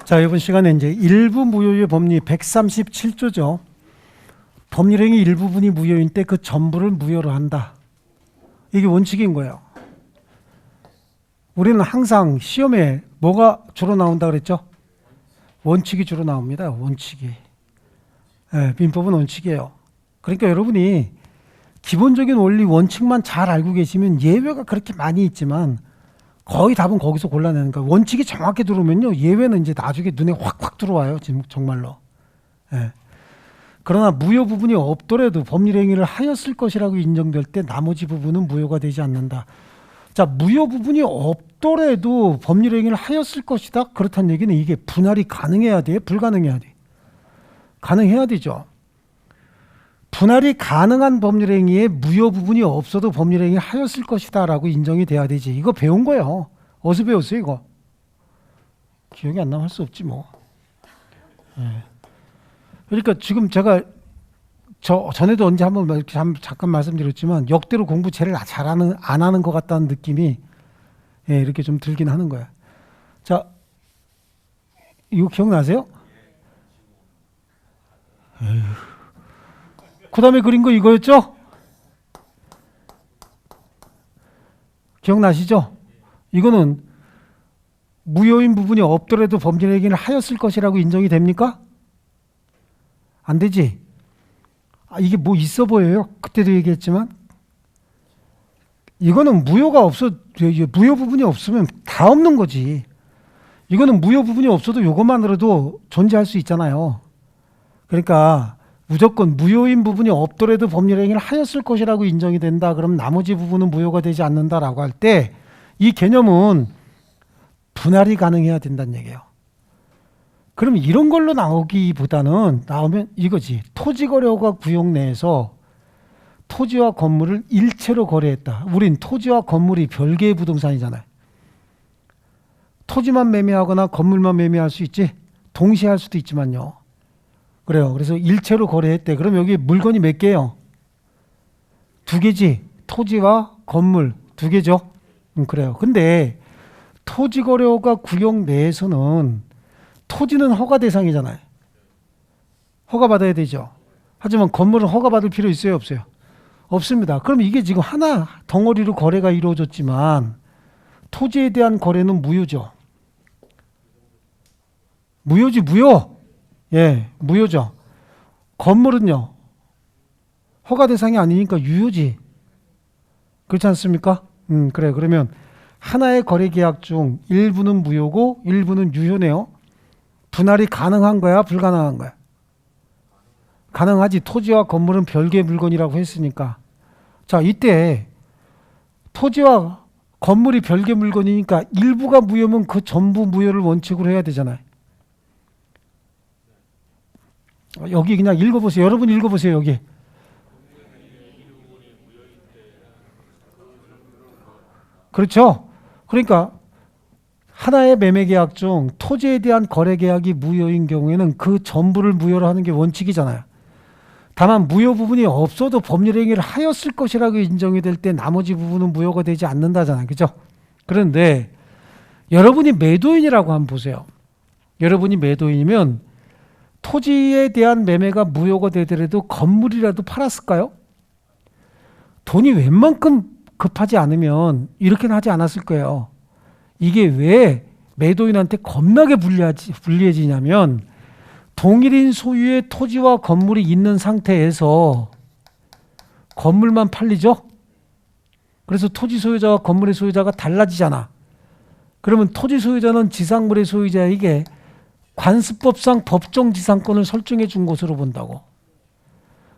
자, 이번 시간에 이제 일부 무효의 법리 137조죠. 법률행위 일부분이 무효인 때 그 전부를 무효로 한다. 이게 원칙인 거예요. 우리는 항상 시험에 뭐가 주로 나온다 그랬죠? 원칙이 주로 나옵니다. 원칙이. 네, 민법은 원칙이에요. 그러니까 여러분이 기본적인 원리 원칙만 잘 알고 계시면 예외가 그렇게 많이 있지만 거의 답은 거기서 골라내는 거예요. 원칙이 정확히 들어오면요, 예외는 이제 나중에 눈에 확확 들어와요. 지금 정말로. 예. 그러나 무효 부분이 없더라도 법률 행위를 하였을 것이라고 인정될 때 나머지 부분은 무효가 되지 않는다. 자, 무효 부분이 없더라도 법률 행위를 하였을 것이다. 그렇다는 얘기는 이게 분할이 가능해야 돼요? 불가능해야 돼? 가능해야 되죠. 분할이 가능한 법률 행위에 무효 부분이 없어도 법률 행위를 하였을 것이다 라고 인정이 돼야 되지. 이거 배운 거예요. 어디서 배웠어요 이거? 기억이 안 나면 할 수 없지 뭐. 네. 그러니까 지금 제가 전에도 언제 한번 이렇게 잠깐 말씀드렸지만 역대로 공부 제일 잘하는 안 하는 것 같다는 느낌이 이렇게 좀 들긴 하는 거야. 자, 이거 기억나세요? 그 다음에 그린 거 이거였죠? 기억나시죠? 이거는 무효인 부분이 없더라도 법률 행위를 하였을 것이라고 인정이 됩니까? 안 되지. 이게 뭐 있어 보여요? 그때도 얘기했지만 이거는 무효가 없어, 무효 부분이 없으면 다 없는 거지. 이거는 무효 부분이 없어도 이것만으로도 존재할 수 있잖아요. 그러니까 무조건 무효인 부분이 없더라도 법률 행위를 하였을 것이라고 인정이 된다. 그럼 나머지 부분은 무효가 되지 않는다라고 할 때 이 개념은 분할이 가능해야 된다는 얘기예요. 그럼 이런 걸로 나오기보다는 나오면 이거지. 토지거래허가 구역 내에서 토지와 건물을 일체로 거래했다. 우린 토지와 건물이 별개의 부동산이잖아요. 토지만 매매하거나 건물만 매매할 수 있지. 동시에 할 수도 있지만요. 그래요. 그래서 일체로 거래했대. 그럼 여기 물건이 몇 개예요? 두 개지. 토지와 건물 두 개죠. 그래요. 근데 토지거래허가 구역 내에서는 토지는 허가 대상이잖아요. 허가받아야 되죠. 하지만 건물은 허가받을 필요 있어요? 없어요? 없습니다. 그럼 이게 지금 하나 덩어리로 거래가 이루어졌지만 토지에 대한 거래는 무효죠. 무효지, 무효. 예, 무효죠. 건물은요, 허가 대상이 아니니까 유효지. 그렇지 않습니까? 그래. 그러면 하나의 거래 계약 중 일부는 무효고 일부는 유효네요. 분할이 가능한 거야, 불가능한 거야? 가능하지. 토지와 건물은 별개의 물건이라고 했으니까. 자, 이때 토지와 건물이 별개 물건이니까 일부가 무효면 그 전부 무효를 원칙으로 해야 되잖아요. 여기 그냥 읽어보세요. 여러분 읽어보세요. 여기. 그렇죠. 그러니까 하나의 매매 계약 중 토지에 대한 거래 계약이 무효인 경우에는 그 전부를 무효로 하는 게 원칙이잖아요. 다만 무효 부분이 없어도 법률 행위를 하였을 것이라고 인정이 될 때 나머지 부분은 무효가 되지 않는다잖아요. 그죠? 그런데 여러분이 매도인이라고 한번 보세요. 여러분이 매도인이면 토지에 대한 매매가 무효가 되더라도 건물이라도 팔았을까요? 돈이 웬만큼 급하지 않으면 이렇게는 하지 않았을 거예요. 이게 왜 매도인한테 겁나게 불리해지냐면 동일인 소유의 토지와 건물이 있는 상태에서 건물만 팔리죠? 그래서 토지 소유자와 건물의 소유자가 달라지잖아. 그러면 토지 소유자는 지상물의 소유자에게 관습법상 법정 지상권을 설정해 준 것으로 본다고.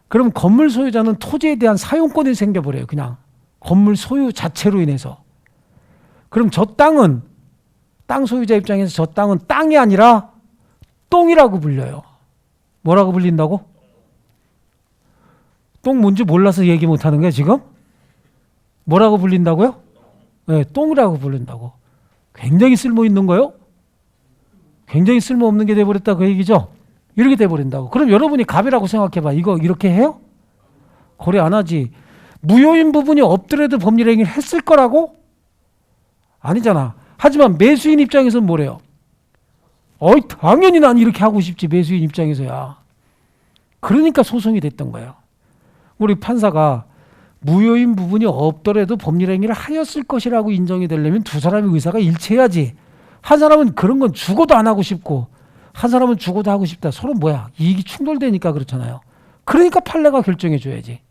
그럼 건물 소유자는 토지에 대한 사용권이 생겨버려요. 그냥 건물 소유 자체로 인해서. 그럼 저 땅은 땅 소유자 입장에서 저 땅은 땅이 아니라 똥이라고 불려요. 뭐라고 불린다고? 똥 뭔지 몰라서 얘기 못하는 거야 지금? 뭐라고 불린다고요? 네, 똥이라고 부른다고. 굉장히 쓸모있는 거요? 굉장히 쓸모없는 게 돼버렸다 그 얘기죠? 이렇게 돼버린다고. 그럼 여러분이 갑이라고 생각해봐. 이거 이렇게 해요? 거래 안 하지. 무효인 부분이 없더라도 법률 행위를 했을 거라고? 아니잖아. 하지만 매수인 입장에서는 뭐래요? 당연히 난 이렇게 하고 싶지, 매수인 입장에서야. 그러니까 소송이 됐던 거예요. 우리 판사가 무효인 부분이 없더라도 법률 행위를 하였을 것이라고 인정이 되려면 두 사람의 의사가 일치해야지. 한 사람은 그런 건 죽어도 안 하고 싶고 한 사람은 죽어도 하고 싶다. 서로 이익이 충돌되니까 그렇잖아요. 그러니까 판례가 결정해 줘야지.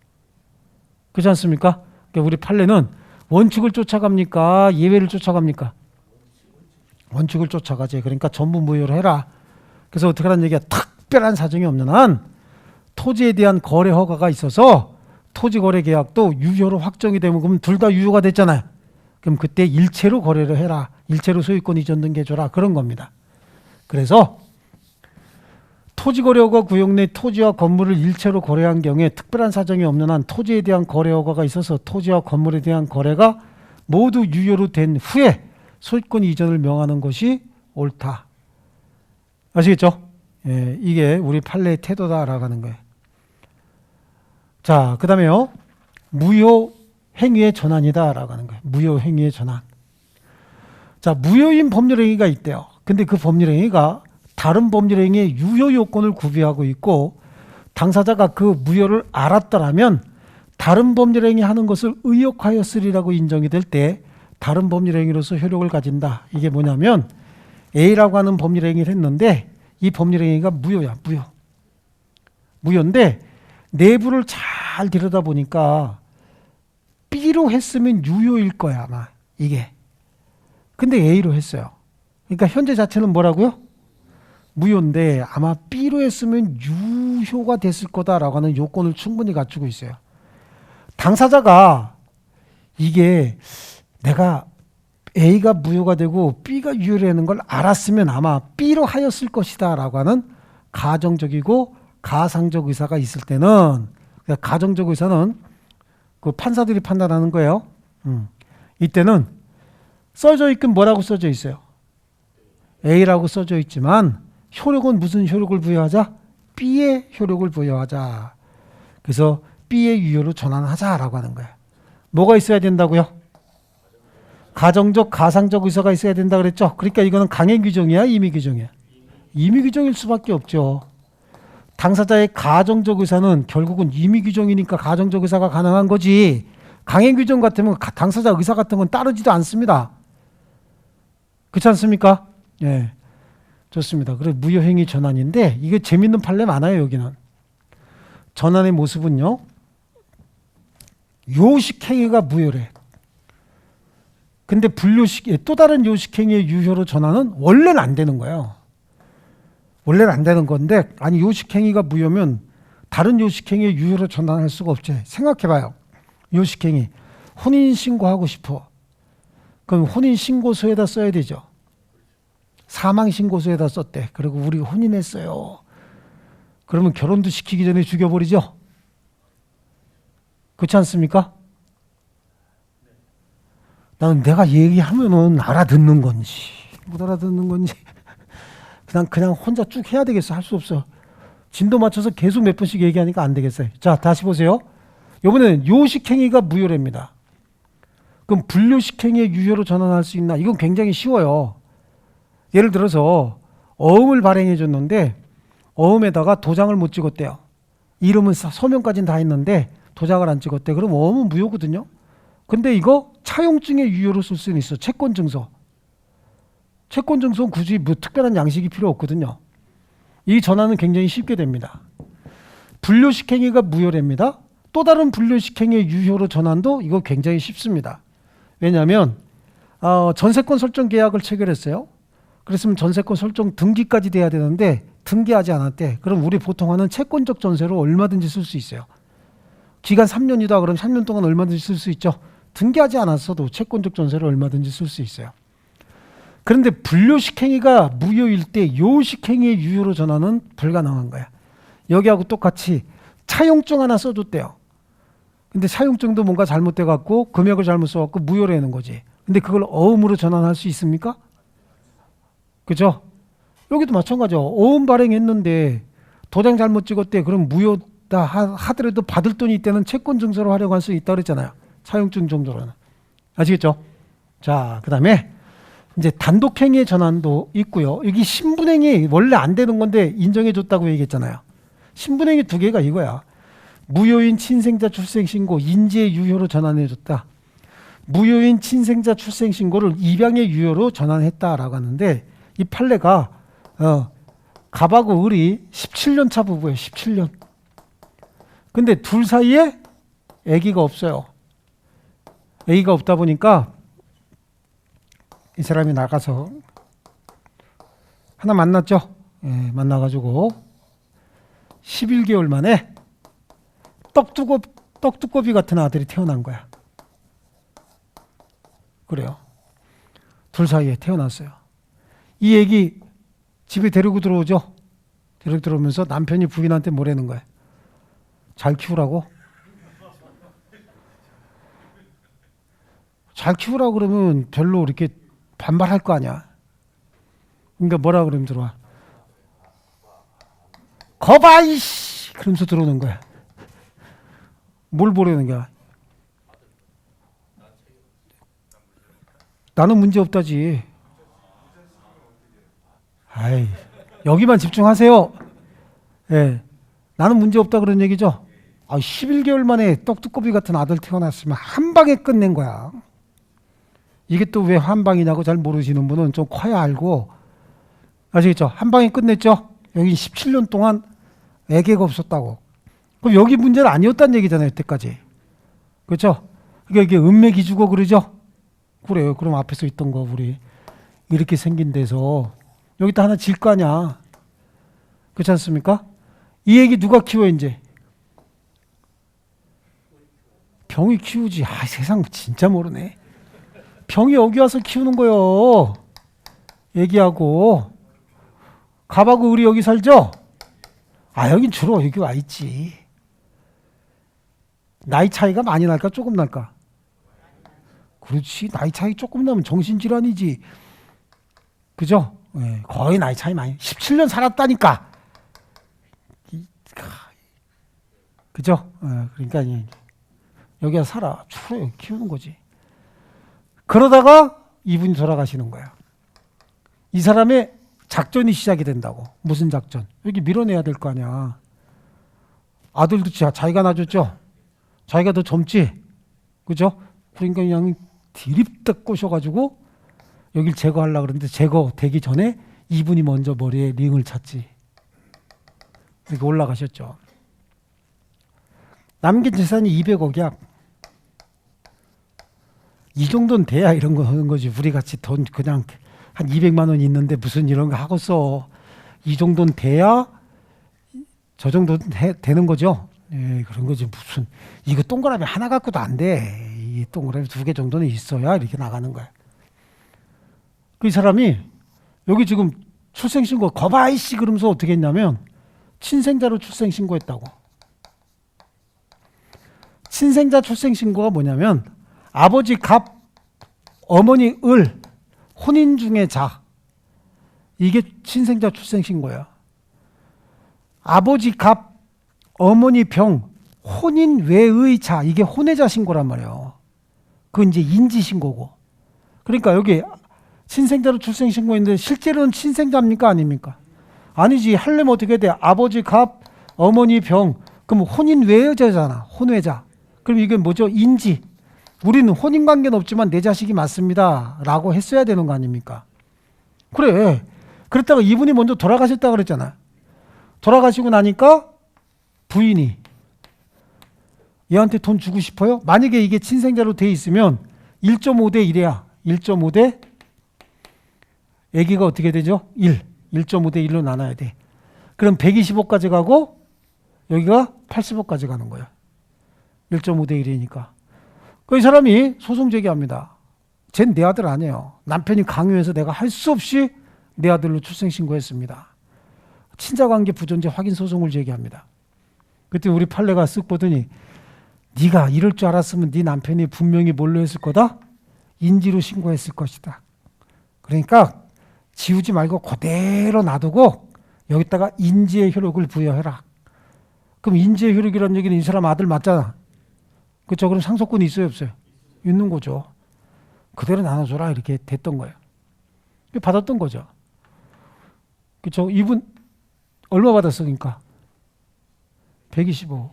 그렇지 않습니까? 그러니까 우리 판례는 원칙을 쫓아갑니까? 예외를 쫓아갑니까? 원칙을 쫓아가지. 그러니까 전부 무효로 해라. 그래서 어떻게 하라는 얘기야? 특별한 사정이 없는 한 토지에 대한 거래 허가가 있어서 토지거래계약도 유효로 확정이 되면 그럼 둘 다 유효가 됐잖아요. 그럼 그때 일체로 거래를 해라. 일체로 소유권 이전 등기해줘라. 그런 겁니다. 그래서 토지거래허가 구역 내 토지와 건물을 일체로 거래한 경우에 특별한 사정이 없는 한 토지에 대한 거래허가가 있어서 토지와 건물에 대한 거래가 모두 유효로 된 후에 소유권 이전을 명하는 것이 옳다. 아시겠죠? 예, 이게 우리 판례의 태도다라고 하는 거예요. 자, 그 다음에요. 무효 행위의 전환이다라고 하는 거예요. 무효 행위의 전환. 자, 무효인 법률 행위가 있대요. 근데 그 법률 행위가 다른 법률 행위의 유효 요건을 구비하고 있고 당사자가 그 무효를 알았더라면 다른 법률 행위 하는 것을 의역하였으리라고 인정이 될 때 다른 법률 행위로서 효력을 가진다. 이게 뭐냐면 A라고 하는 법률 행위를 했는데 이 법률 행위가 무효야. 무효인데 내부를 잘 들여다보니까 B로 했으면 유효일 거야 아마 이게. 근데 A로 했어요. 그러니까 현재 자체는 뭐라고요? 무효인데 아마 B로 했으면 유효가 됐을 거다라고 하는 요건을 충분히 갖추고 있어요. 당사자가 이게 내가 A가 무효가 되고 B가 유효라는 걸 알았으면 아마 B로 하였을 것이다 라고 하는 가정적이고 가상적 의사가 있을 때는, 그러니까 가정적 의사는 그 판사들이 판단하는 거예요. 이때는 써져 있긴 뭐라고 써져 있어요? A라고 써져 있지만 효력은 무슨 효력을 부여하자? B의 효력을 부여하자. 그래서 B의 유효로 전환하자라고 하는 거예요. 뭐가 있어야 된다고요? 가정적, 가상적 의사가 있어야 된다 그랬죠? 그러니까 이거는 강행 규정이야, 임의 규정이야? 임의 규정일 수밖에 없죠. 당사자의 가정적 의사는 결국은 임의 규정이니까 가정적 의사가 가능한 거지. 강행 규정 같으면 당사자 의사 같은 건 따르지도 않습니다. 그렇지 않습니까? 예. 좋습니다. 그래 무효행위 전환인데 이게 재밌는 판례 많아요. 여기는 전환의 모습은요, 요식행위가 무효래. 근데 또 다른 요식행위의 유효로 전환은 원래는 안 되는 거예요. 원래는 안 되는 건데, 아니 요식행위가 무효면 다른 요식행위의 유효로 전환할 수가 없지. 생각해봐요. 요식행위 혼인신고하고 싶어. 그럼 혼인신고서에다 써야 되죠. 사망신고서에다 썼대. 그리고 우리 혼인했어요. 그러면 결혼도 시키기 전에 죽여버리죠. 그렇지 않습니까? 나는 내가 얘기하면은 알아듣는 건지 못 알아듣는 건지 그냥 혼자 쭉 해야 되겠어. 할 수 없어. 진도 맞춰서 계속 몇 번씩 얘기하니까 안 되겠어요. 자, 다시 보세요. 이번에는 요식행위가 무효랍니다. 그럼 불요식행위의 유효로 전환할 수 있나? 이건 굉장히 쉬워요. 예를 들어서 어음을 발행해 줬는데 어음에다가 도장을 못 찍었대요. 이름은 서명까지는 다 했는데 도장을 안 찍었대. 그럼 어음은 무효거든요. 근데 이거 차용증의 유효로 쓸 수는 있어. 채권증서. 채권증서는 굳이 뭐 특별한 양식이 필요 없거든요. 이 전환은 굉장히 쉽게 됩니다. 불요식행위가 무효랍니다. 또 다른 불요식행위의 유효로 전환도 이거 굉장히 쉽습니다. 왜냐하면 전세권 설정 계약을 체결했어요. 그랬으면 전세권 설정 등기까지 돼야 되는데 등기하지 않았대. 그럼 우리 보통 하는 채권적 전세로 얼마든지 쓸 수 있어요. 기간 3년이다 그럼 3년 동안 얼마든지 쓸 수 있죠. 등기하지 않았어도 채권적 전세를 얼마든지 쓸 수 있어요. 그런데 불요식행위가 무효일 때 요식행위의 유효로 전환은 불가능한 거야. 여기하고 똑같이 차용증 하나 써줬대요. 근데 차용증도 뭔가 잘못돼 갖고 금액을 잘못 써갖고 무효라는 거지. 근데 그걸 어음으로 전환할 수 있습니까? 그죠? 여기도 마찬가지죠. 어음 발행했는데 도장 잘못 찍었대. 그럼 무효다 하더라도 받을 돈이 이때는 채권 증서로 활용할 수 있다 그랬잖아요. 차용증 정도로는. 아시겠죠? 자, 그 다음에 이제 단독행위의 전환도 있고요. 여기 신분행위 원래 안 되는 건데 인정해줬다고 얘기했잖아요. 신분행위 두 개가 이거야. 무효인 친생자 출생신고 인지의 유효로 전환해줬다. 무효인 친생자 출생신고를 입양의 유효로 전환했다라고 하는데 이 판례가 갑하고 을이 17년 차 부부예요. 17년. 근데 둘 사이에 아기가 없어요. 아기가 없다 보니까 이 사람이 나가서 하나 만났죠. 예, 만나가지고 11개월 만에 떡두꺼비 같은 아들이 태어난 거야. 그래요. 둘 사이에 태어났어요. 이 애기 집에 데리고 들어오죠. 데리고 들어오면서 남편이 부인한테 뭐라는 거야. 잘 키우라고? 잘 키우라고 그러면 별로 이렇게 반발할 거 아니야. 그러니까 뭐라 그러면 들어와. 거봐 이씨! 그러면서 들어오는 거야. 뭘 보려는 거야? 나는 문제 없다지. 아이, 여기만 집중하세요. 예. 나는 문제 없다 그런 얘기죠. 11개월 만에 떡두꺼비 같은 아들 태어났으면 한 방에 끝낸 거야. 이게 또 왜 한 방이냐고 잘 모르시는 분은 좀 커야 알고 아시겠죠? 한 방에 끝냈죠? 여기 17년 동안 애기가 없었다고. 그럼 여기 문제는 아니었다는 얘기잖아요, 여태까지. 그렇죠? 그러니까 이게 은맥이 주고 그러죠? 그래요. 그럼 앞에서 있던 거 우리 이렇게 생긴 데서 여기다 하나 질 거 아니야. 그렇지 않습니까? 이 얘기 누가 키워 이제? 병이 키우지. 세상 진짜 모르네. 병이 여기 와서 키우는 거요. 얘기하고 갑하고 을이 여기 살죠? 여긴 주로 여기 와 있지. 나이 차이가 많이 날까 조금 날까? 그렇지. 나이 차이 조금 나면 정신질환이지. 그죠? 네, 거의 나이 차이 많이. 17년 살았다니까. 그죠? 그러니까 여기 와서 살아. 주로 키우는 거지. 그러다가 이분이 돌아가시는 거야. 이 사람의 작전이 시작이 된다고. 무슨 작전? 여기 밀어내야 될 거 아니야. 아들도 자기가 낳아줬죠? 자기가 더 젊지? 그죠? 그러니까 그냥 디립딱 꼬셔가지고 여길 제거하려고 그러는데 제거되기 전에 이분이 먼저 머리에 링을 찼지. 이렇게 올라가셨죠. 남긴 재산이 200억이야. 이 정도는 돼야 이런 거 하는 거지. 우리 같이 돈 그냥 한 200만 원 있는데 무슨 이런 거 하고 써. 이 정도는 돼야 저 정도 되는 거죠. 예, 그런 거지. 무슨 이거 동그라미 하나 갖고도 안 돼. 이 동그라미 2개 정도는 있어야 이렇게 나가는 거야. 그 사람이 여기 지금 출생신고 거봐이씨 그러면서 어떻게 했냐면 친생자로 출생신고했다고. 친생자 출생신고가 뭐냐면 아버지 갑, 어머니 을, 혼인 중의 자. 이게 친생자 출생신고야. 아버지 갑, 어머니 병, 혼인 외의 자. 이게 혼외자 신고란 말이에요. 그건 이제 인지신고고. 그러니까 여기 친생자로 출생신고인데 실제로는 친생자입니까? 아닙니까? 아니지. 하려면 어떻게 돼? 아버지 갑, 어머니 병. 그럼 혼인 외자잖아. 혼외자. 그럼 이게 뭐죠? 인지. 우리는 혼인관계는 없지만 내 자식이 맞습니다. 라고 했어야 되는 거 아닙니까? 그래. 그랬다가 이분이 먼저 돌아가셨다 그랬잖아. 돌아가시고 나니까 부인이 얘한테 돈 주고 싶어요? 만약에 이게 친생자로 돼 있으면 1.5대 1이야. 1.5대 애기가 어떻게 되죠? 1. 1.5대 1로 나눠야 돼. 그럼 120억까지 가고 여기가 80억까지 가는 거야. 1.5대 1이니까. 그 사람이 소송 제기합니다. 쟨 내 아들 아니에요. 남편이 강요해서 내가 할 수 없이 내 아들로 출생신고했습니다. 친자관계 부존재 확인 소송을 제기합니다. 그때 우리 판례가 쓱 보더니 네가 이럴 줄 알았으면 네 남편이 분명히 뭘로 했을 거다? 인지로 신고했을 것이다. 그러니까 지우지 말고 그대로 놔두고 여기다가 인지의 효력을 부여해라. 그럼 인지의 효력이라는 얘기는 이 사람 아들 맞잖아. 그렇죠? 그럼 상속권이 있어요 없어요? 있는 거죠. 그대로 나눠줘라 이렇게 됐던 거예요. 받았던 거죠. 그렇죠? 이분 얼마 받았으니까 125.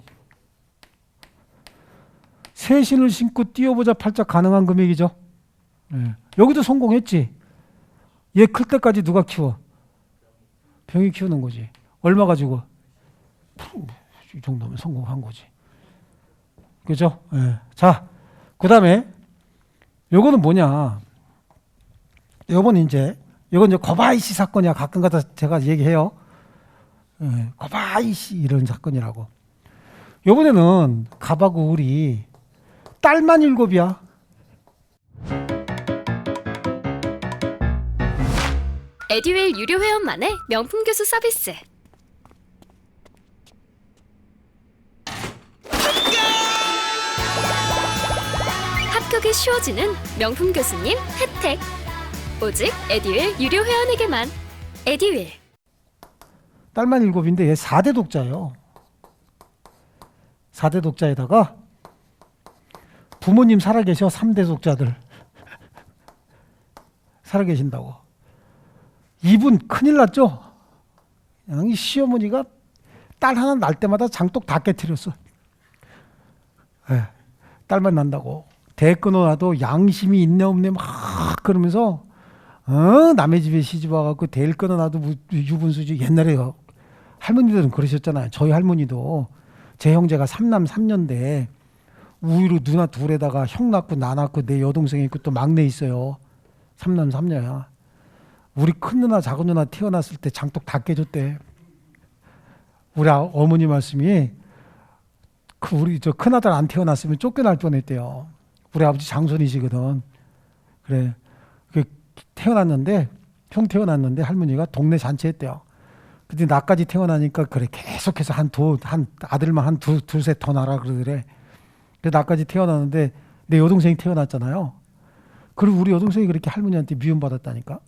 새 신을 신고 뛰어보자 팔자 가능한 금액이죠. 네. 여기도 성공했지. 얘 클 때까지 누가 키워? 병이 키우는 거지. 얼마 가지고? 이 정도면 성공한 거지. 그죠? 네. 자, 그 다음에 요거는 뭐냐? 이건 이제 거바이시 사건이야. 가끔가다 제가 얘기해요. 네. 거바이시 이런 사건이라고. 요번에는 갑하고 을이 딸만 7이야. 에듀윌 유료 회원만의 명품 교수 서비스. 합격이 쉬워지는 명품 교수님 혜택. 오직 에듀윌 유료 회원에게만. 에듀윌. 딸만 7인데 얘 4대 독자예요. 4대 독자에다가 부모님 살아계셔. 3대 독자들 살아계신다고. 이분 큰일 났죠. 이 시어머니가 딸 하나 날 때마다 장독 다 깨트렸어. 네, 딸만 난다고 대 끊어놔도 양심이 있네 없네 막 그러면서 남의 집에 시집 와갖고 대를 끊어놔도 유분수지. 옛날에 할머니들은 그러셨잖아요. 저희 할머니도 제 형제가 3남 3녀인데 우유로 누나 둘에다가 형 낳고 나 낳고 내 여동생이 있고 또 막내 있어요. 3남 3녀야. 우리 큰 누나 작은 누나 태어났을 때 장독 다 깨졌대. 우리 어머니 말씀이 우리 저 큰아들 안 태어났으면 쫓겨날 뻔했대요. 우리 아버지 장손이시거든. 그래 태어났는데 형 태어났는데 할머니가 동네 잔치했대요. 근데 나까지 태어나니까 그래 계속해서 한 아들만 한 둘셋 더 낳아라 그러더래. 그래서 나까지 태어났는데 내 여동생이 태어났잖아요. 그리고 우리 여동생이 그렇게 할머니한테 미움받았다니까.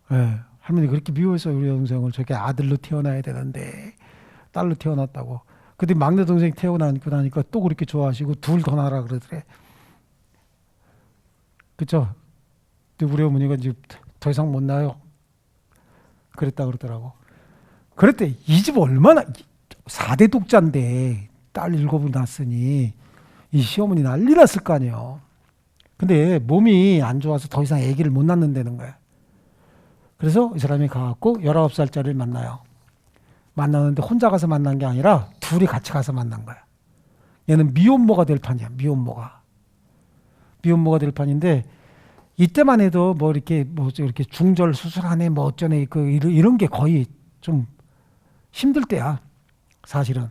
네, 할머니 그렇게 미워했어요. 우리 여동생을. 저게 아들로 태어나야 되는데 딸로 태어났다고. 근데 막내 동생이 태어나고 나니까 또 그렇게 좋아하시고 둘 더 낳아라 그러더래. 그쵸? 근데 우리 어머니가 이제 더 이상 못 낳아요. 그랬다 그러더라고. 그랬대. 이 집 얼마나 4대 독자인데 딸 7을 낳았으니 이 시어머니 난리 났을 거 아니에요. 근데 몸이 안 좋아서 더 이상 아기를 못 낳는다는 거야. 그래서 이 사람이 가갖고 19살짜리를 만나요. 만나는데 혼자 가서 만난 게 아니라 둘이 같이 가서 만난 거야. 얘는 미혼모가 될 판이야. 미혼모가 될 판인데 이때만 해도 뭐 이렇게 중절 수술하네 뭐 어쩌네 이런 게 거의 좀 힘들 때야. 사실은.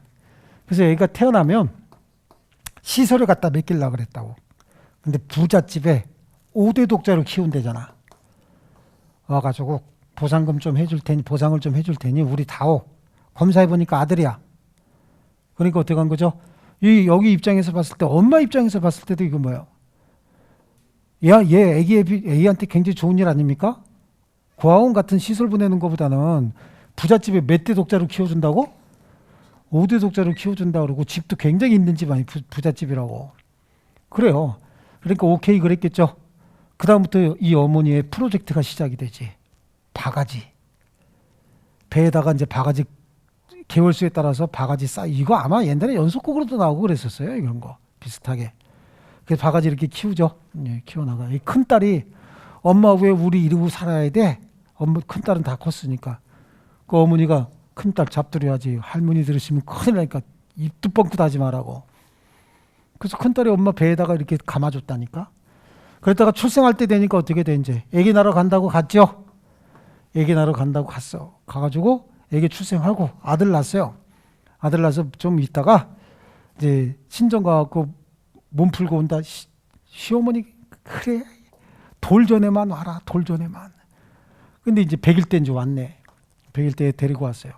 그래서 얘가 태어나면 시설을 갖다 맡기려고 그랬다고. 근데 부잣집에 5대 독자로 키운대잖아. 와가지고 보상금 좀 해줄 테니 보상을 좀 해줄 테니 우리 다오. 검사해보니까 아들이야. 그러니까 어떻게 한 거죠? 여기 입장에서 봤을 때 엄마 입장에서 봤을 때도 이거 뭐예요? 야, 얘 애기한테 굉장히 좋은 일 아닙니까? 고아원 같은 시설 보내는 것보다는 부잣집에 몇 대 독자로 키워준다고? 5대 독자로 키워준다 그러고 집도 굉장히 있는 집 아니 부잣집이라고. 그래요. 그러니까 오케이 그랬겠죠. 그 다음부터 이 어머니의 프로젝트가 시작이 되지. 바가지. 배에다가 이제 바가지 개월수에 따라서 바가지 이거 아마 옛날에 연속곡으로도 나오고 그랬었어요. 이런 거 비슷하게. 그래서 바가지 이렇게 키우죠. 예, 키워나가. 이 큰딸이 엄마 왜 우리 이러고 살아야 돼? 큰딸은 다 컸으니까. 그 어머니가 큰딸 잡들여야지. 할머니 들으시면 큰일 나니까 입도 뻥끗 하지 말라고. 그래서 큰딸이 엄마 배에다가 이렇게 감아줬다니까. 그랬다가 출생할 때 되니까 어떻게 돼 이제. 애기 낳으러 간다고 갔죠. 애기 낳으러 간다고 갔어. 가가지고 애기 출생하고 아들 낳았어요. 아들 낳아서 좀 있다가 이제 친정 가갖고 몸 풀고 온다. 시어머니 그래 돌 전에만 와라. 돌 전에만. 근데 이제 100일 때 이제 왔네. 100일 때 데리고 왔어요.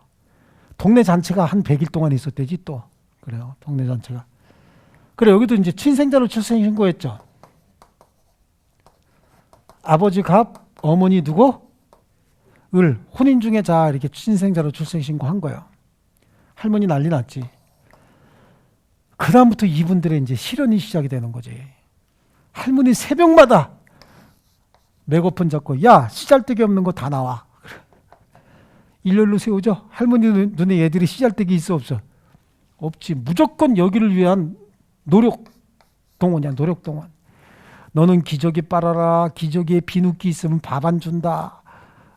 동네 잔치가 한 100일 동안 있었대지 또. 그래요. 동네 잔치가. 그래 여기도 이제 친생자로 출생 신고했죠. 아버지 갑, 어머니 누구? 을. 혼인 중에 자 이렇게 친생자로 출생 신고한 거예요. 할머니 난리 났지. 그 다음부터 이분들의 이제 실현이 시작이 되는 거지. 할머니 새벽마다 메가폰 잡고 야 씨잘데기 없는 거 다 나와. 일렬로 세우죠. 할머니 눈에 얘들이 씨잘데기 있어 없어? 없지. 무조건 여기를 위한 노력 동원이야. 노력 동원. 너는 기저귀 빨아라. 기저귀에 비누기 있으면 밥 안 준다.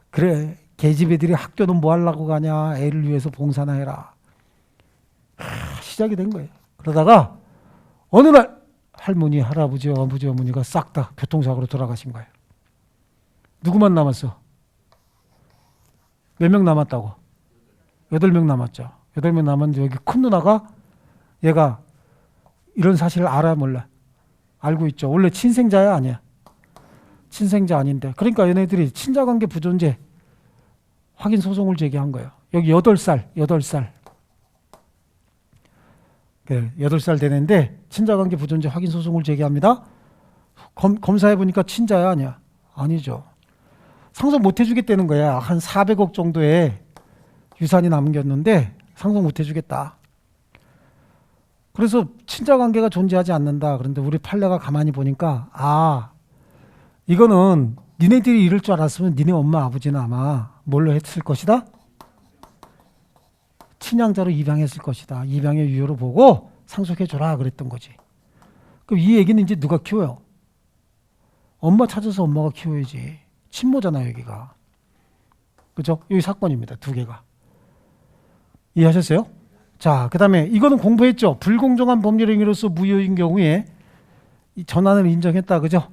그래 계집 애들이 학교는 뭐 하려고 가냐. 애를 위해서 봉사나 해라. 시작이 된 거예요. 그러다가 어느 날 할머니, 할아버지, 아버지, 어머니가 싹 다 교통사고로 돌아가신 거예요. 누구만 남았어? 몇 명 남았다고? 8명 남았죠. 8명 남았는데 여기 큰 누나가 얘가 이런 사실을 알아 몰라? 알고 있죠. 원래 친생자야 아니야? 친생자 아닌데. 그러니까 얘네들이 친자관계 부존재 확인 소송을 제기한 거예요. 여기 8살. 그래, 8살 되는데 친자관계 부존재 확인 소송을 제기합니다. 검사해 보니까 친자야 아니야? 아니죠. 상속 못 해주겠다는 거야. 한 400억 정도의 유산이 남겼는데 상속 못 해주겠다. 그래서 친자관계가 존재하지 않는다. 그런데 우리 판례가 가만히 보니까 이거는 니네들이 이럴 줄 알았으면 니네 엄마 아버지는 아마 뭘로 했을 것이다? 친양자로 입양했을 것이다. 입양의 유효로 보고 상속해줘라 그랬던 거지. 그럼 이 얘기는 이제 누가 키워요? 엄마 찾아서 엄마가 키워야지. 친모잖아 여기가. 그죠? 여기 사건입니다. 2개가. 이해하셨어요? 자, 그 다음에 이거는 공부했죠. 불공정한 법률 행위로서 무효인 경우에 이 전환을 인정했다. 그죠?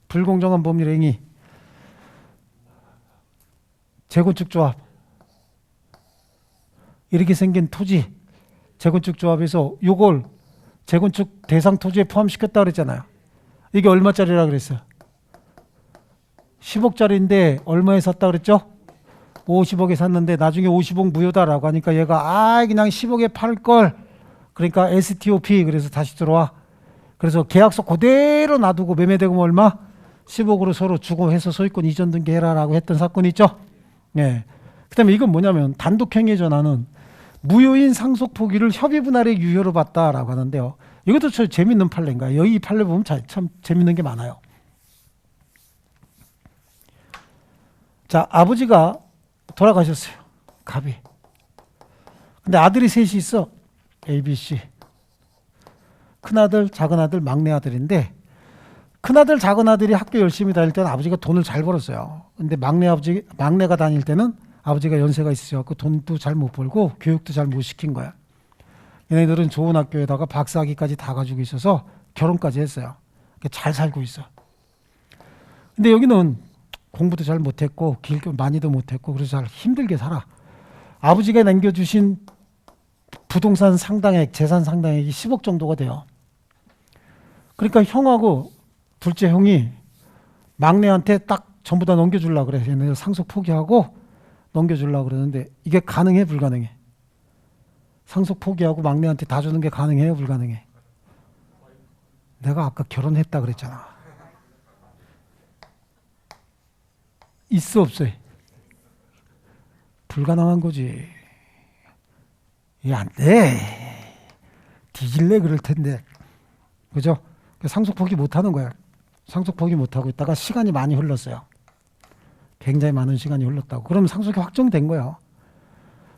불공정한 법률 행위. 재건축 조합. 이렇게 생긴 토지. 재건축 조합에서 요걸 재건축 대상 토지에 포함시켰다 그랬잖아요. 이게 얼마짜리라 그랬어요? 10억짜리인데 얼마에 샀다 그랬죠? 50억에 샀는데 나중에 50억 무효다라고 하니까 얘가 그냥 10억에 팔걸. 그러니까 STOP 그래서 다시 들어와. 그래서 계약서 그대로 놔두고 매매대금 얼마? 10억으로 서로 주고 해서 소유권 이전 등기해라라고 했던 사건이 있죠. 네. 그다음에 이건 뭐냐면 단독행위 전환은 무효인 상속 포기를 협의 분할의 유효로 봤다라고 하는데요. 이것도 참 재밌는 판례인가요? 여기 이 판례 보면 참 재밌는 게 많아요. 자, 아버지가 돌아가셨어요. 갑이. 근데 아들이 셋이 있어. A, B, C. 큰아들, 작은아들, 막내아들인데 큰아들, 작은아들이 학교 열심히 다닐 때는 아버지가 돈을 잘 벌었어요. 근데 막내가 다닐 때는 아버지가 연세가 있으셔서 돈도 잘 못 벌고 교육도 잘 못 시킨 거야. 얘네들은 좋은 학교에다가 박사학위까지 다 가지고 있어서 결혼까지 했어요. 잘 살고 있어. 근데 여기는 공부도 잘 못했고 길도 많이도 못했고 그래서 잘 힘들게 살아. 아버지가 남겨주신 부동산 상당액, 재산 상당액이 10억 정도가 돼요. 그러니까 형하고 둘째 형이 막내한테 딱 전부 다 넘겨주려고 그래. 얘네들 상속 포기하고 넘겨주려고 그러는데 이게 가능해 불가능해? 상속 포기하고 막내한테 다 주는 게 가능해요 불가능해? 내가 아까 결혼했다 그랬잖아. 있어 없어요? 불가능한 거지. 이게 안 돼. 뒤질래 그럴 텐데. 그죠? 상속 포기 못 하는 거야. 상속 포기 못 하고 있다가 시간이 많이 흘렀어요. 굉장히 많은 시간이 흘렀다고. 그러면 상속이 확정된 거예요.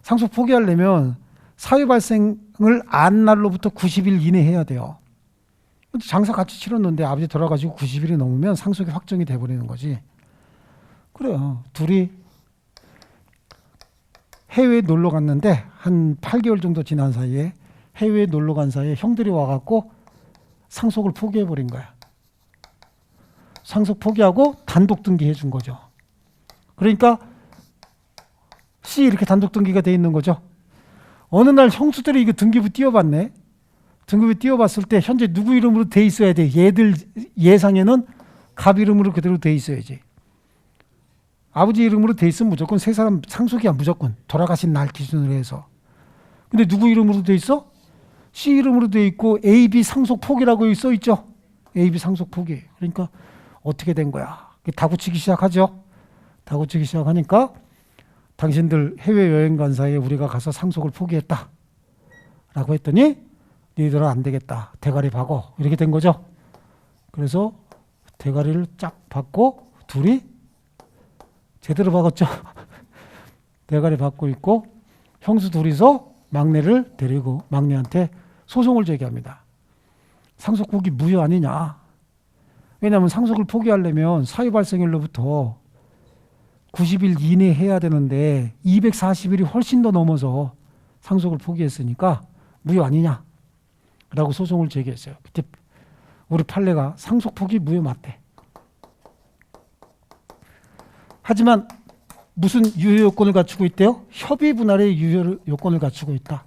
상속 포기하려면 사유 발생을 안 날로부터 90일 이내 해야 돼요. 장사 같이 치렀는데 아버지 돌아가시고 90일이 넘으면 상속이 확정이 돼버리는 거지. 그래요. 둘이 해외에 놀러 갔는데 한 8개월 정도 지난 사이에 해외에 놀러 간 사이에 형들이 와갖고 상속을 포기해버린 거야. 상속 포기하고 단독 등기해 준 거죠. 그러니까 C 이렇게 단독 등기가 돼 있는 거죠. 어느 날 형수들이 이거 등기부 띄워봤네. 등기부 띄워봤을 때 현재 누구 이름으로 돼 있어야 돼? 얘들 예상에는 갑 이름으로 그대로 돼 있어야지. 아버지 이름으로 돼 있으면 무조건 세 사람 상속이야. 무조건 돌아가신 날 기준으로 해서. 근데 누구 이름으로 돼 있어? C 이름으로 돼 있고 AB 상속 포기라고 써 있죠. AB 상속 포기. 그러니까 어떻게 된 거야? 다구치기 시작하죠. 다구치기 시작하니까 당신들 해외여행 간 사이에 우리가 가서 상속을 포기했다 라고 했더니 너희들은 안 되겠다. 대가리 박어. 이렇게 된 거죠. 그래서 대가리를 쫙 받고 둘이 제대로 박았죠. 대가리 받고 있고 형수 둘이서 막내를 데리고 막내한테 소송을 제기합니다. 상속국이 무효 아니냐. 왜냐하면 상속을 포기하려면 사유 발생일로부터 90일 이내에 해야 되는데 240일이 훨씬 더 넘어서 상속을 포기했으니까 무효 아니냐 라고 소송을 제기했어요. 그때 우리 판례가 상속 포기 무효 맞대. 하지만 무슨 유효 요건을 갖추고 있대요? 협의 분할의 유효 요건을 갖추고 있다.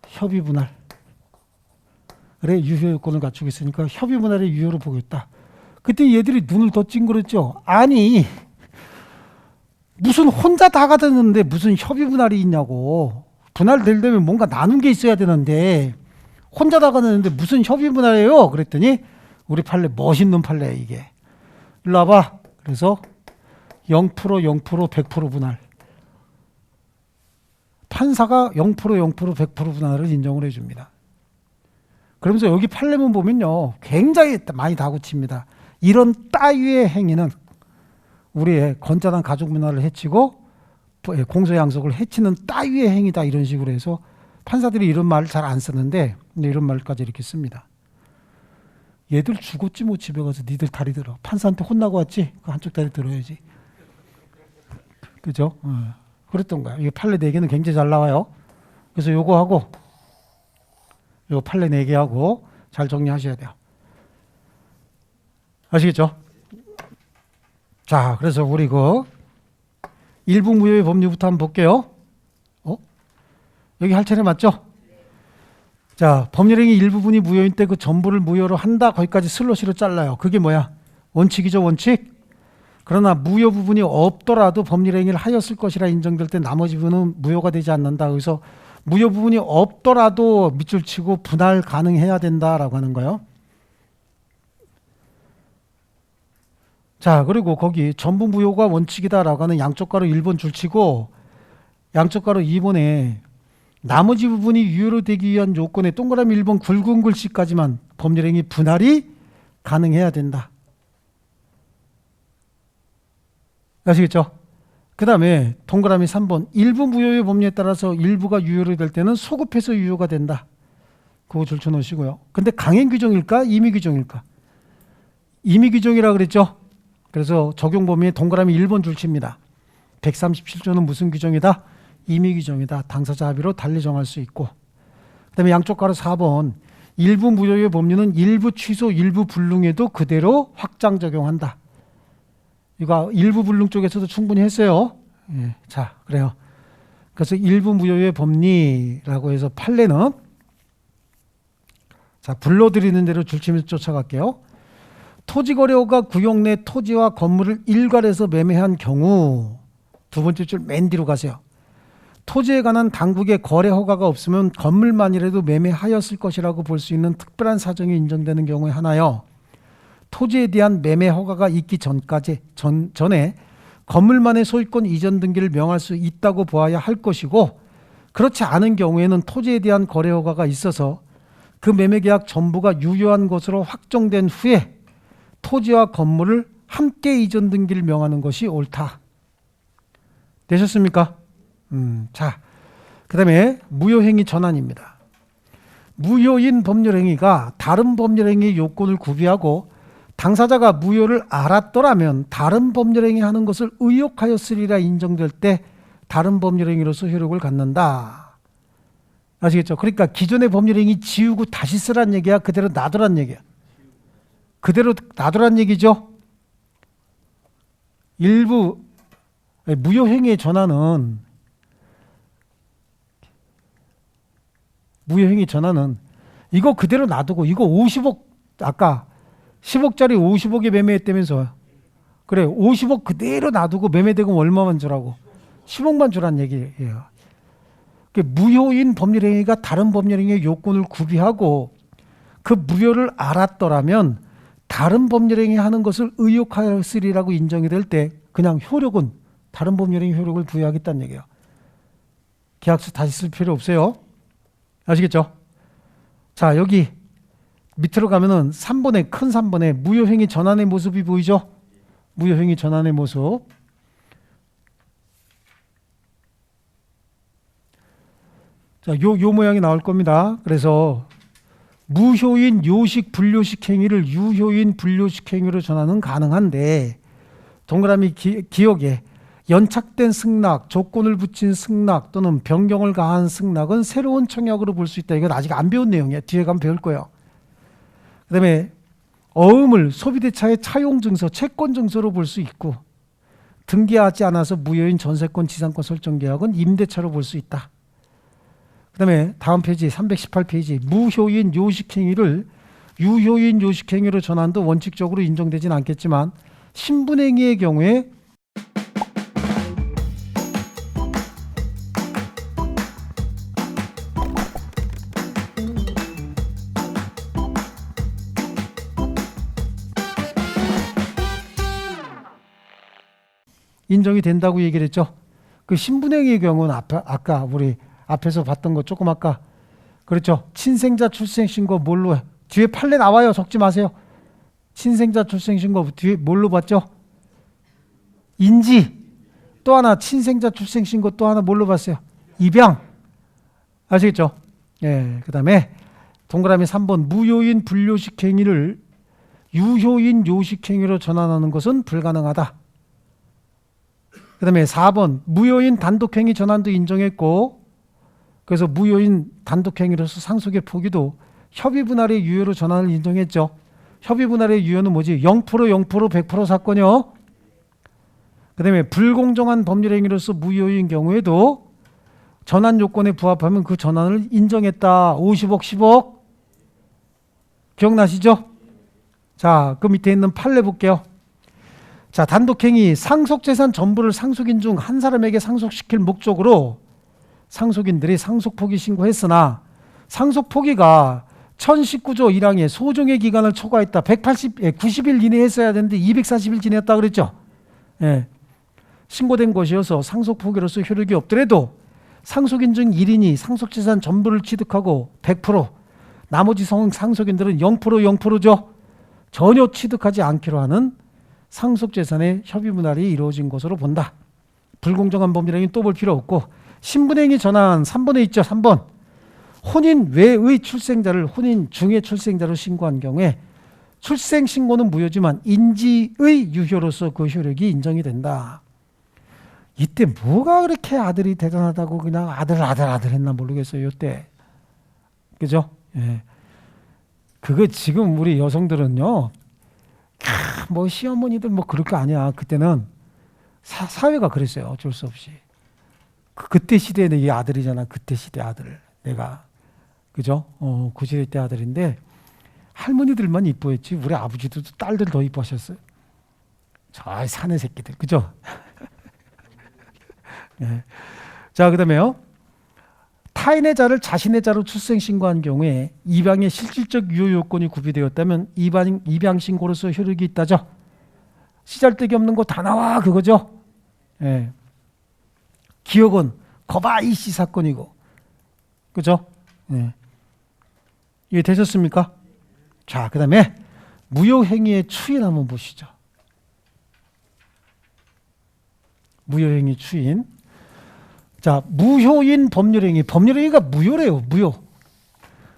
협의 분할의 유효 요건을 갖추고 있으니까 협의 분할의 유효를 보고 있다. 그때 얘들이 눈을 더 찡그렸죠. 아니 무슨 혼자 다 가졌는데 무슨 협의 분할이 있냐고. 분할되려면 뭔가 나눈 게 있어야 되는데 혼자 다 가졌는데 무슨 협의 분할이에요? 그랬더니 우리 판례 멋있는 판례야 이게. 일로 와봐. 그래서 0%, 0%, 100% 분할. 판사가 0%, 0%, 100% 분할을 인정을 해줍니다. 그러면서 여기 판례문 보면요. 굉장히 많이 다그칩니다. 이런 따위의 행위는 우리의 건전한 가족 문화를 해치고 공소양속을 해치는 따위의 행위다. 이런 식으로 해서 판사들이 이런 말을 잘 안 쓰는데 이런 말까지 이렇게 씁니다. 얘들 죽었지 뭐 집에 가서 니들 다리 들어. 판사한테 혼나고 왔지? 그 한쪽 다리 들어야지. 그죠? 그랬던 거야. 이게 판례 4개는 굉장히 잘 나와요. 그래서 요거 하고 요 판례 4개 하고 잘 정리하셔야 돼요. 아시겠죠? 자, 그래서 우리 그 일부 무효의 법리부터 한번 볼게요. 여기 할 차례 맞죠? 자, 법률행위 일부분이 무효인 때 그 전부를 무효로 한다. 거기까지 슬롯으로 잘라요. 그게 뭐야? 원칙이죠, 원칙. 그러나 무효 부분이 없더라도 법률행위를 하였을 것이라 인정될 때 나머지 부분은 무효가 되지 않는다. 그래서 무효 부분이 없더라도 밑줄 치고 분할 가능해야 된다라고 하는 거예요. 자, 그리고 거기 전부 무효가 원칙이다라고 하는 양쪽 가로 1번 줄치고 양쪽 가로 2번에 나머지 부분이 유효로 되기 위한 요건에 동그라미 1번 굵은 글씨까지만 법률행위 분할이 가능해야 된다. 아시겠죠? 그 다음에 동그라미 3번 일부 무효의 법리에 따라서 일부가 유효로 될 때는 소급해서 유효가 된다. 그거 줄쳐 놓으시고요. 근데 강행 규정일까? 임의 규정일까? 임의 규정이라고 그랬죠? 그래서 적용 범위에 동그라미 1번 줄칩니다. 137조는 무슨 규정이다? 임의 규정이다. 당사자 합의로 달리 정할 수 있고. 그 다음에 양쪽 가로 4번 일부 무효의 법률은 일부 취소, 일부 불능에도 그대로 확장 적용한다. 이거 일부 불능 쪽에서도 충분히 했어요. 예, 자, 그래요. 그래서 일부 무효의 법리라고 해서 판례는 자, 불러드리는 대로 줄치면서 쫓아갈게요. 토지거래호가 구역 내 토지와 건물을 일괄해서 매매한 경우 두 번째 줄 맨 뒤로 가세요. 토지에 관한 당국의 거래 허가가 없으면 건물만이라도 매매하였을 것이라고 볼 수 있는 특별한 사정이 인정되는 경우에 하나요. 토지에 대한 매매 허가가 있기 전에 건물만의 소유권 이전 등기를 명할 수 있다고 보아야 할 것이고 그렇지 않은 경우에는 토지에 대한 거래 허가가 있어서 그 매매 계약 전부가 유효한 것으로 확정된 후에 토지와 건물을 함께 이전 등기를 명하는 것이 옳다. 되셨습니까? 자, 그 다음에 무효행위 전환입니다. 무효인 법률행위가 다른 법률행위 요건을 구비하고 당사자가 무효를 알았더라면 다른 법률행위 하는 것을 의혹하였으리라 인정될 때 다른 법률행위로서 효력을 갖는다. 아시겠죠? 그러니까 기존의 법률행위 지우고 다시 쓰란 얘기야? 그대로 놔두란 얘기야? 그대로 놔두란 얘기죠? 일부 무효행위의 전환은 이거 그대로 놔두고 이거 50억 아까 10억짜리 50억에 매매했다면서 그래 50억 그대로 놔두고 매매대금 얼마만 주라고 10억만 주란 얘기예요. 무효인 법률행위가 다른 법률행위의 요건을 구비하고 그 무효를 알았더라면 다른 법률행위 하는 것을 의혹하였으리라고 인정이 될 때 그냥 효력은 다른 법률행위 효력을 부여하겠다는 얘기예요. 계약서 다시 쓸 필요 없어요. 아시겠죠? 자, 여기 밑으로 가면은 3번에 큰 3번에 무효행위 전환의 모습이 보이죠? 무효행위 전환의 모습. 자, 요 모양이 나올 겁니다. 그래서 무효인 요식 불요식 행위를 유효인 불요식 행위로 전환은 가능한데 동그라미 기억에 연착된 승낙, 조건을 붙인 승낙 또는 변경을 가한 승낙은 새로운 청약으로 볼 수 있다. 이건 아직 안 배운 내용이야. 뒤에 가면 배울 거예요. 그 다음에 어음을 소비대차의 차용증서, 채권증서로 볼 수 있고 등기하지 않아서 무효인 전세권, 지상권 설정 계약은 임대차로 볼 수 있다. 그 다음에 다음 페이지 318페이지 무효인 요식행위를 유효인 요식행위로 전환도 원칙적으로 인정되진 않겠지만 신분행위의 경우에 인정이 된다고 얘기를 했죠. 그 신분행위의 경우는 아까 우리 앞에서 봤던 거 조금 아까 그렇죠. 친생자 출생신고 뭘로 해? 뒤에 판례 나와요. 적지 마세요. 친생자 출생신고 뒤에 뭘로 봤죠? 인지. 또 하나 친생자 출생신고 또 하나 뭘로 봤어요? 입양. 아시겠죠? 예. 그 다음에 동그라미 3번 무효인 불요식 행위를 유효인 요식 행위로 전환하는 것은 불가능하다. 그 다음에 4번 무효인 단독행위 전환도 인정했고 그래서 무효인 단독행위로서 상속의 포기도 협의분할의 유효로 전환을 인정했죠. 협의분할의 유효는 뭐지? 0%, 0%, 100% 사건이요. 그 다음에 불공정한 법률행위로서 무효인 경우에도 전환 요건에 부합하면 그 전환을 인정했다. 50억, 10억. 기억나시죠? 자, 그 밑에 있는 판례 볼게요. 자, 단독행위 상속재산 전부를 상속인 중 한 사람에게 상속시킬 목적으로 상속인들이 상속포기 신고했으나 상속포기가 1019조 1항에 소정의 기간을 초과했다. 90일 이내에 했어야 되는데 240일 지냈다 그랬죠. 예. 신고된 것이어서 상속포기로서 효력이 없더라도 상속인 중 1인이 상속재산 전부를 취득하고 100%, 나머지 상속인들은 0%, 0%죠. 전혀 취득하지 않기로 하는 상속재산의 협의분할이 이루어진 것으로 본다. 불공정한 법률행위 또 볼 필요 없고 신분행위 전환 3번에 있죠. 3번. 혼인 외의 출생자를 혼인 중의 출생자로 신고한 경우에 출생신고는 무효지만 인지의 유효로서 그 효력이 인정이 된다. 이때 뭐가 그렇게 아들이 대단하다고 그냥 아들 했나 모르겠어요. 이때. 그죠? 예. 그거 지금 우리 여성들은요. 뭐 시어머니들 뭐 그럴 거 아니야. 그때는 사회가 그랬어요. 어쩔 수 없이. 그때 시대에는 이 아들이잖아. 그때 시대 아들. 내가. 그죠? 그 시대 때 아들인데 할머니들만 이뻐했지. 우리 아버지도 딸들 더 이뻐하셨어요. 저 사내 새끼들. 그죠? 네. 자, 그 다음에요. 타인의 자를 자신의 자로 출생신고한 경우에 입양의 실질적 유효 요건이 구비되었다면 입양신고로서 효력이 있다죠. 시잘데기 없는 거 다 나와 그거죠. 예. 기억은 거봐 이씨 사건이고 그죠? 예. 이해 되셨습니까? 자, 그 다음에 무효행위의 추인 한번 보시죠. 무효행위 추인. 자, 무효인 법률행위. 법률행위가 무효래요.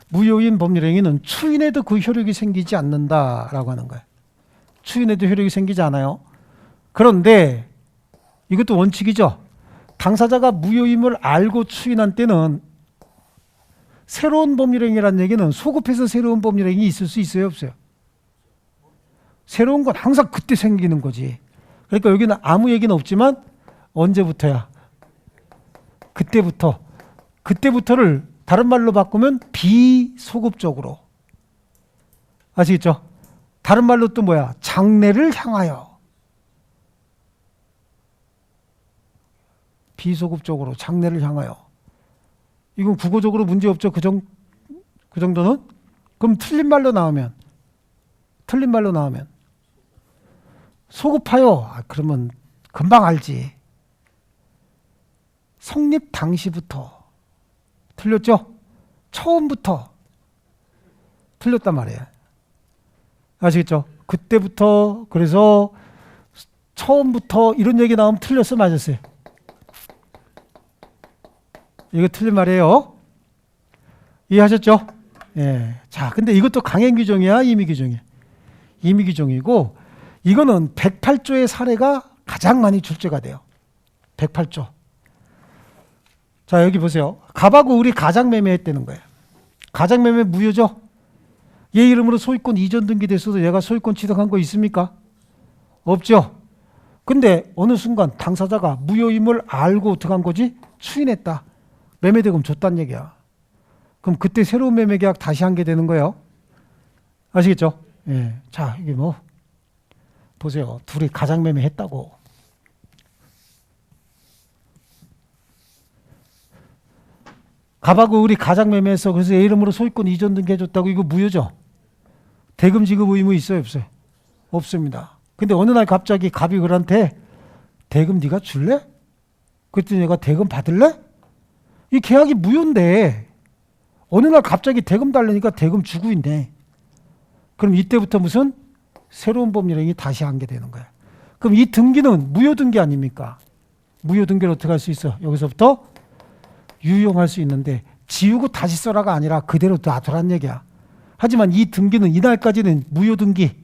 무효인 법률행위는 추인에도 그 효력이 생기지 않는다라고 하는 거예요. 추인에도 효력이 생기지 않아요. 그런데 이것도 원칙이죠. 당사자가 무효임을 알고 추인한 때는 새로운 법률행위라는 얘기는 소급해서 새로운 법률행위 있을 수 있어요, 없어요? 새로운 건 항상 그때 생기는 거지. 그러니까 여기는 아무 얘기는 없지만 언제부터야? 그때부터를 다른 말로 바꾸면 비소급적으로. 아시겠죠? 다른 말로 또 뭐야? 장래를 향하여. 비소급적으로 장래를 향하여. 이건 국어적으로 문제 없죠? 그 정도는? 그럼 틀린 말로 나오면 소급하여. 그러면 금방 알지. 성립 당시부터. 틀렸죠? 처음부터. 틀렸단 말이에요. 아시겠죠? 그때부터 그래서 처음부터 이런 얘기 나오면 틀렸어, 맞았어요? 이거 틀린 말이에요. 이해하셨죠? 예. 자, 근데 이것도 강행 규정이야, 임의 규정이야? 임의 규정이고, 이거는 108조의 사례가 가장 많이 출제가 돼요. 108조. 자, 여기 보세요. 갑하고 을이 가장매매했다는 거예요. 가장매매 무효죠? 얘 이름으로 소유권 이전 등기됐어도 얘가 소유권 취득한 거 있습니까? 없죠? 근데 어느 순간 당사자가 무효임을 알고 어떻게 한 거지? 추인했다. 매매대금 줬단 얘기야. 그럼 그때 새로운 매매계약 다시 한 게 되는 거예요. 아시겠죠? 예. 자, 이게 뭐 보세요. 둘이 가장매매 했다고. 갑하고 을이 가장매매해서 그래서 얘 이름으로 소유권 이전 등기해줬다고. 이거 무효죠? 대금 지급 의무 있어요, 없어요? 없습니다. 근데 어느 날 갑자기 갑이 을한테 대금 네가 줄래? 그랬더니 얘가 대금 받을래? 이 계약이 무효인데 어느 날 갑자기 대금 달라니까 대금 주고 있네. 그럼 이때부터 무슨 새로운 법률행위 다시 한 게 되는 거야. 그럼 이 등기는 무효 등기 아닙니까? 무효 등기를 어떻게 할 수 있어? 여기서부터 유용할 수 있는데 지우고 다시 써라가 아니라 그대로 놔두란 얘기야. 하지만 이 등기는 이날까지는 무효 등기,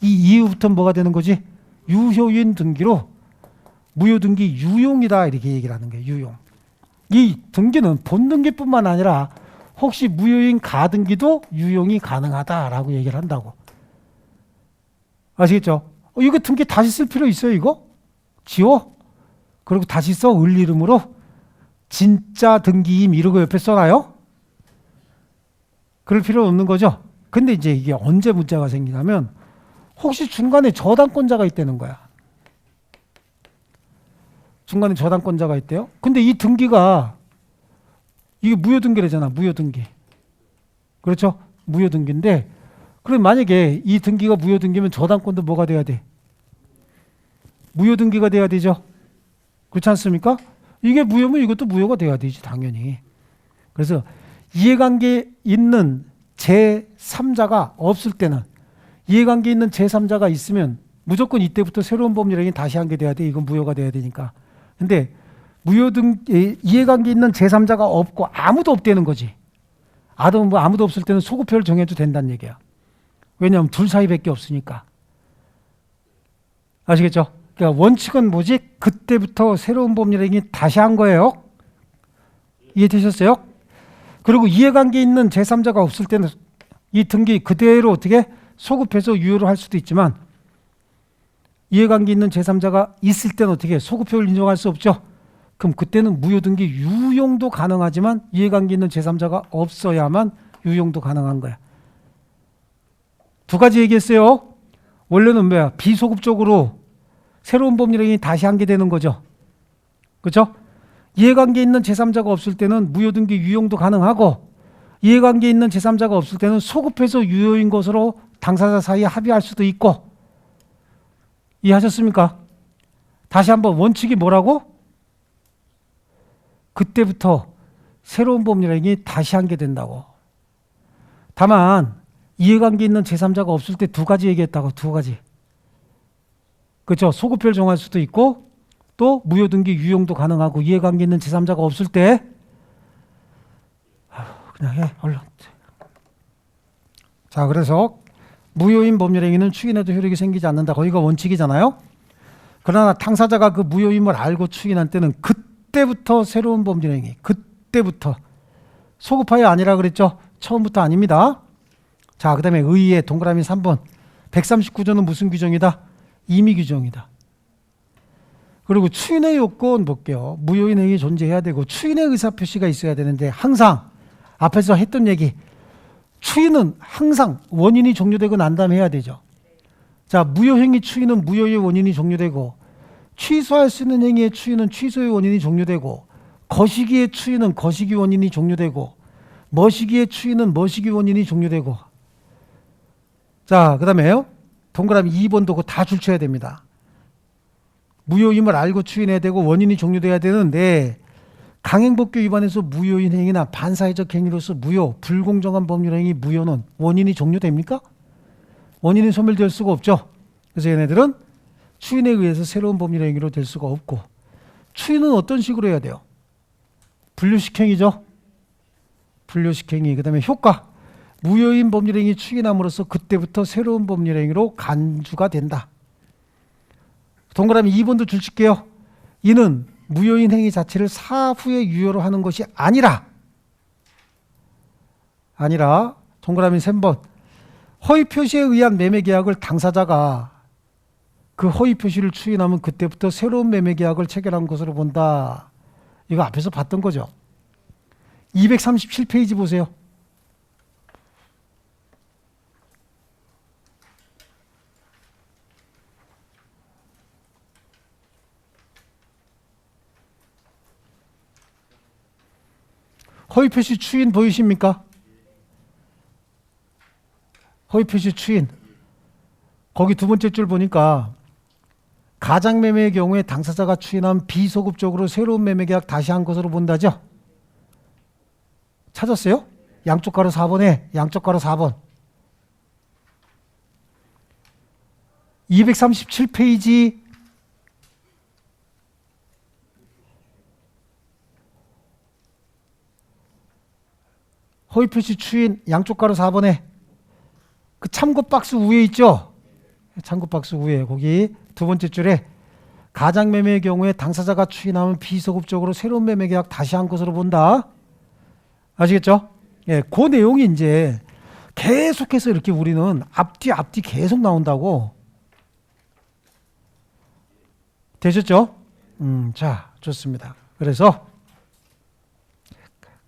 이 이후부터는 뭐가 되는 거지? 유효인 등기로 무효 등기 유용이다 이렇게 얘기를 하는 거예요. 유용. 이 등기는 본등기뿐만 아니라 혹시 무효인 가등기도 유용이 가능하다라고 얘기를 한다고. 아시겠죠? 이거 등기 다시 쓸 필요 있어요, 이거? 지워? 그리고 다시 써, 을 이름으로? 진짜 등기임 이러고 옆에 써놔요? 그럴 필요 없는 거죠? 근데 이제 이게 언제 문제가 생기냐면 혹시 중간에 저당권자가 있다는 거야. 중간에 저당권자가 있대요. 근데 이 등기가 이게 무효등기라잖아. 무효등기. 그렇죠? 무효등기인데 그럼 만약에 이 등기가 무효등기면 저당권도 뭐가 돼야 돼? 무효등기가 돼야 되죠. 그렇지 않습니까? 이게 무효면 이것도 무효가 돼야 되지 당연히. 그래서 이해관계 있는 제3자가 없을 때는 이해관계 있는 제3자가 있으면 무조건 이때부터 새로운 법률행위 다시 한 게 돼야 돼. 이건 무효가 돼야 되니까. 근데 이해관계 있는 제3자가 없고 아무도 없다는 거지. 아무도 없을 때는 소급표를 정해도 된다는 얘기야. 왜냐하면 둘 사이밖에 없으니까. 아시겠죠? 그러니까 원칙은 뭐지? 그때부터 새로운 법률행위 다시 한 거예요. 이해되셨어요? 그리고 이해관계 있는 제3자가 없을 때는 이 등기 그대로 어떻게 소급해서 유효를 할 수도 있지만 이해관계 있는 제3자가 있을 때는 어떻게 소급표를 인정할 수 없죠. 그럼 그때는 무효등기 유용도 가능하지만 이해관계 있는 제3자가 없어야만 유용도 가능한 거야. 두 가지 얘기했어요. 원래는 뭐야? 비소급적으로 새로운 법률행위 다시 한 게 되는 거죠. 그렇죠? 이해관계 있는 제3자가 없을 때는 무효등기 유용도 가능하고 이해관계 있는 제3자가 없을 때는 소급해서 유효인 것으로 당사자 사이에 합의할 수도 있고. 이해하셨습니까? 다시 한번 원칙이 뭐라고? 그때부터 새로운 법률행위 다시 한 게 된다고. 다만 이해관계 있는 제3자가 없을 때 두 가지 얘기했다고. 두 가지. 그렇죠? 소급표를 정할 수도 있고 또 무효등기 유용도 가능하고 이해관계 있는 제3자가 없을 때 그냥 해 얼른. 자, 그래서 무효인 법률행위는 추인해도 효력이 생기지 않는다. 거기가 원칙이잖아요. 그러나 당사자가 그 무효임을 알고 추인한 때는 그때부터 새로운 법률행위. 그때부터. 소급하여 아니라 그랬죠. 처음부터 아닙니다. 자, 그 다음에 의의 동그라미 3번. 139조는 무슨 규정이다? 임의 규정이다. 그리고 추인의 요건 볼게요. 무효인 행위 존재해야 되고 추인의 의사표시가 있어야 되는데 항상 앞에서 했던 얘기 추인은 항상 원인이 종료되고 난 다음에 해야 되죠. 자, 무효행위 추인은 무효의 원인이 종료되고 취소할 수 있는 행위의 추인은 취소의 원인이 종료되고 거시기의 추인은 거시기 원인이 종료되고 머시기의 추인은 머시기 원인이 종료되고. 자, 그 다음에요. 동그라미 2번도 그거 다 줄쳐야 됩니다. 무효임을 알고 추인해야 되고 원인이 종료돼야 되는데 강행법규 위반에서 무효인 행위나 반사회적 행위로서 무효, 불공정한 법률 행위 무효는 원인이 종료됩니까? 원인이 소멸될 수가 없죠. 그래서 얘네들은 추인에 의해서 새로운 법률 행위로 될 수가 없고, 추인은 어떤 식으로 해야 돼요? 분류식행위죠. 분류식행위. 그 다음에 효과. 무효인 법률행위 추인함으로써 그때부터 새로운 법률행위로 간주가 된다. 동그라미 2번도 줄칠게요. 이는 무효인 행위 자체를 사후에 유효로 하는 것이 아니라 동그라미 3번 허위 표시에 의한 매매 계약을 당사자가 그 허위 표시를 추인하면 그때부터 새로운 매매 계약을 체결한 것으로 본다. 이거 앞에서 봤던 거죠. 237페이지 보세요. 허위 표시 추인 보이십니까? 허위 표시 추인. 거기 두 번째 줄 보니까 가장매매의 경우에 당사자가 추인한 비소급적으로 새로운 매매계약 다시 한 것으로 본다죠? 찾았어요? 양쪽 가로 4번에 양쪽 가로 4번. 237페이지 허위표시 추인 양쪽 가로 4번에 그 참고 박스 위에 있죠? 참고 박스 위에 거기 두 번째 줄에 가장매매의 경우에 당사자가 추인하면 비소급적으로 새로운 매매계약 다시 한 것으로 본다. 아시겠죠? 예, 그 내용이 이제 계속해서 이렇게 우리는 앞뒤 계속 나온다고. 되셨죠? 자, 좋습니다. 그래서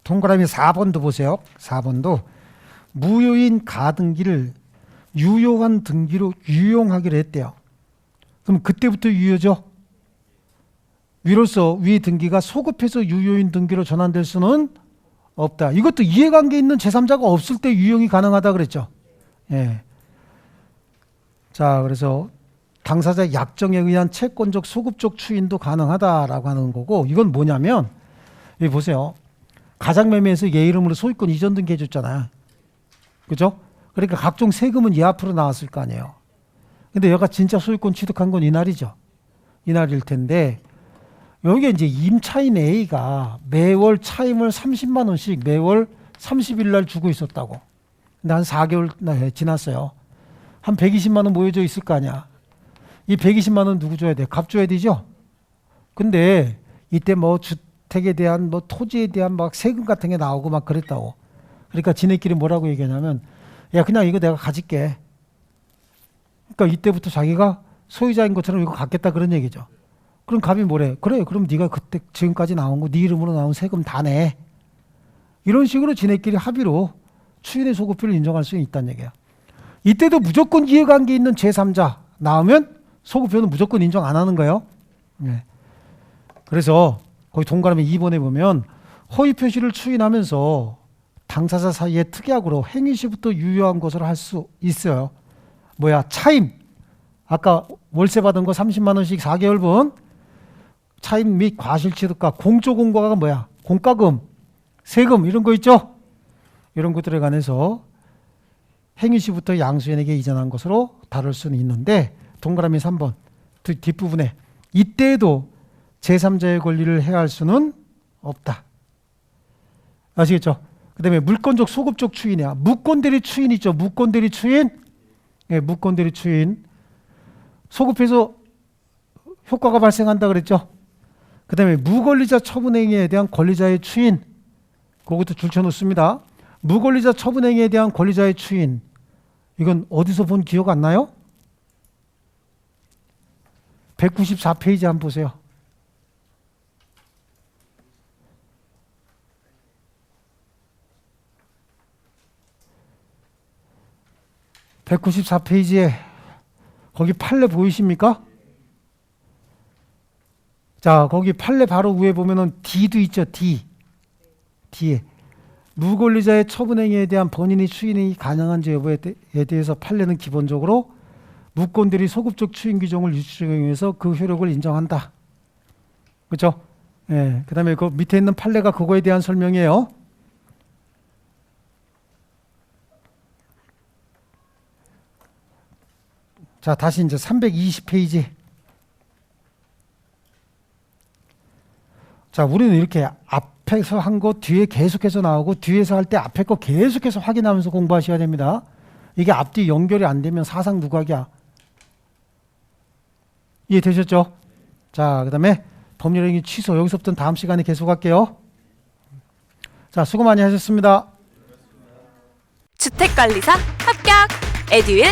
동그라미 4번도 보세요. 4번도 무효인 가등기를 유효한 등기로 유용하기로 했대요. 그럼 그때부터 유효죠? 위로서 위 등기가 소급해서 유효인 등기로 전환될 수는 없다. 이것도 이해관계 있는 제3자가 없을 때 유용이 가능하다 그랬죠. 예. 자, 그래서 당사자 약정에 의한 채권적 소급적 추인도 가능하다라고 하는 거고, 이건 뭐냐면 여기 보세요. 가장매매에서 얘 이름으로 소유권 이전 등기 해줬잖아요. 그죠? 그러니까 각종 세금은 얘 앞으로 나왔을 거 아니에요. 근데 얘가 진짜 소유권 취득한 건 이날이죠. 이날일 텐데, 여기에 이제 임차인 A가 매월 차임을 30만 원씩 매월 30일 날 주고 있었다고. 근데 한 4개월 지났어요. 한 120만 원 모여져 있을 거 아니야. 이 120만 원 누구 줘야 돼? 값 줘야 되죠? 근데 이때 뭐 주택에 대한 뭐 토지에 대한 막 세금 같은 게 나오고 막 그랬다고. 그러니까 지네끼리 뭐라고 얘기하냐면, 야, 그냥 이거 내가 가질게. 그러니까 이때부터 자기가 소유자인 것처럼 이거 갖겠다 그런 얘기죠. 그럼 갑이 뭐래? 그래, 그럼 네가 그때 지금까지 나온 거 네 이름으로 나온 세금 다 내. 이런 식으로 지네끼리 합의로 추인의 소급비를 인정할 수 있다는 얘기야. 이때도 무조건 이해관계 있는 제3자 나오면 소급료는 무조건 인정 안 하는 거예요. 네. 그래서 거기 동그라미 2번에 보면 허위 표시를 추인하면서 당사자 사이에 특약으로 행위시부터 유효한 것으로 할 수 있어요. 뭐야? 차임. 아까 월세 받은 거 30만 원씩 4개월분. 차임 및 과실취득가, 공조공과가 뭐야? 공과금, 세금 이런 거 있죠? 이런 것들에 관해서 행위시부터 양수인에게 이전한 것으로 다룰 수는 있는데, 동그라미 3번 뒷부분에 이때에도 제3자의 권리를 해할 수는 없다. 아시겠죠? 그 다음에 물권적 소급적 추인이야. 무권대리 추인 있죠? 무권대리 추인. 예, 무권대리 추인. 소급해서 효과가 발생한다 그랬죠? 그 다음에 무권리자 처분행위에 대한 권리자의 추인. 그것도 줄쳐놓습니다. 무권리자 처분행위에 대한 권리자의 추인. 이건 어디서 본 기억 안 나요? 194페이지 한번 보세요. (194페이지에) 거기 판례 보이십니까? 자, 거기 판례 바로 위에 보면은 D도 있죠. D에 무권리자의 처분행위에 대한 본인이 추인이 가능한지 여부에 대해서 판례는 기본적으로 무권대리 소급적 추인 규정을 유추하기 위해서 그 효력을 인정한다. 그렇죠? 예, 그다음에 그 밑에 있는 판례가 그거에 대한 설명이에요. 자, 다시 이제 320페이지. 자, 우리는 이렇게 앞에서 한 거 뒤에 계속해서 나오고 뒤에서 할 때 앞에 거 계속해서 확인하면서 공부하셔야 됩니다. 이게 앞뒤 연결이 안 되면 사상 누각이야. 이해되셨죠? 자, 그 다음에 법률행위 취소. 여기서부터는 다음 시간에 계속할게요. 자, 수고 많이 하셨습니다. 주택관리사 합격! 에듀윌